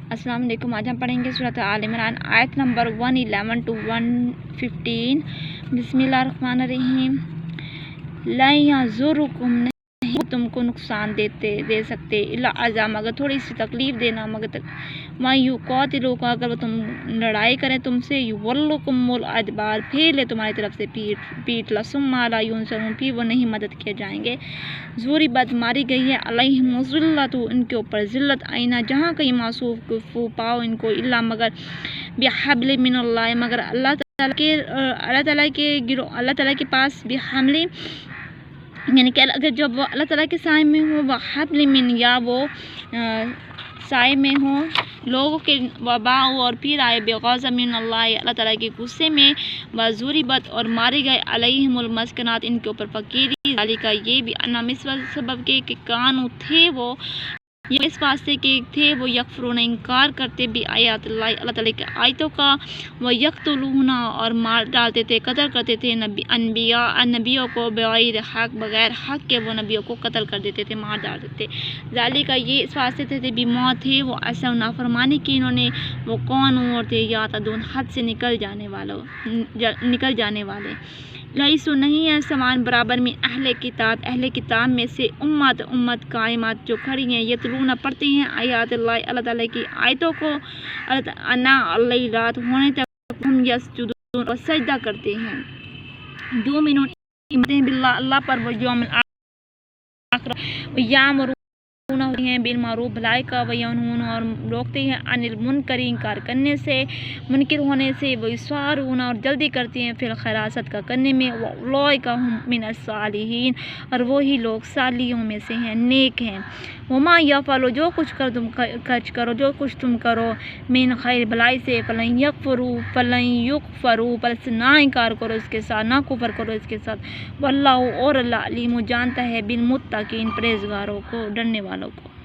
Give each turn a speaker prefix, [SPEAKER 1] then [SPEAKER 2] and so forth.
[SPEAKER 1] अस्सलाम वालेकुम। आज हम पढ़ेंगे सूरत आल इमरान आयत नंबर 111 to 115। बिस्मिल्लाहिर्रहमानिर्रहीम। ला यज़ुरुकुम, नहीं तुमको नुकसान दे सकते, इल्ला अज़ा, मगर थोड़ी सी तकलीफ़ देना, मगर युक़ातिलूकुम, अगर वो तुम लड़ाई करें तुमसे, युवल्लुकुमुल अदबार, फेर ले तुम्हारी तरफ से पीठ लसुम्मा ला युनसरून, फिर वो नहीं मदद किए जाएंगे। ज़ुरिबत, मारी गई है, अलैहिम ज़िल्लतु, इनके ऊपर ज़िल्लत, आईना, जहाँ कहीं मासूफ पाओ इनको, इल्ला, मगर बिहब्लि मिनल्लाह, मगर अल्लाह ताला के पास बिहब्लि, यानी कि अगर जब वो अल्लाह ताला के साए में हो, वह हब्ल मिन, या वो साए में हो लोगों के वबाओ, और फिर आए बेग़ज़ब मिन अल्लाह, अल्लाह ताला के गुस्से में, वज़ुरिबत, और मारे गए अलैहिमुल मस्कनात, इनके ऊपर फ़कीरी, ज़ालिका, ये भी अन्ना इस सबब के कानू थे वो, ये इस वास्ते के थे वो यकफरून, इनकार करते भी आयात अल्लाह ताला के आयतों का, व यक़्तुलूना, और मार डालते थे, कत्ल करते थे नबियों को, बग़ैर हक़, बग़ैर हक़ के वो नबियों को कत्ल कर देते थे, मार डालते थे। ज़ालिका, ये इस वास्ते थे बीमार थे वो, ऐसा नाफरमानी की इन्होंने, वो कौन और थे, यातदून, हद से निकल जाने वाले। लईसु, नहीं है समान बराबर में अहले किताब में से उम्मत कायमात, जो खड़ी हैं, यतलूना, पढ़ते हैं, आयात अल्लाह ताला की आयतों को, अना अल्लाह, रात होने तक, हम यसजुदून, और सजदा करते हैं, युमिनून बिल्लाह, अल्लाह पर, व यौमिल आखिर, व यामुरून हैं बिल मारूफ, भलाई का, व यनहून, और रोकते हैं अनिल मुनकर, इनकार करने से, मुनकिर होने से, व युसारून, और जल्दी करते हैं फिल खैरात का करने में, व उलाइका हुम मिनस सालिहीन, और वही लोग सालियों में से हैं, नेक हैं। वमा यफ़अलू, जो कुछ खर्च करो, जो कुछ तुम करो, मिन खैर, भलाई से, फलन युकफरू, बस ना इनकार करो इसके साथ, ना कुफर करो इसके साथ। वल्लाहु, और अल्लाह, अलीम, जानता है, बिल मुत्तकीन, परहेज़गारों को, डरने वालों को।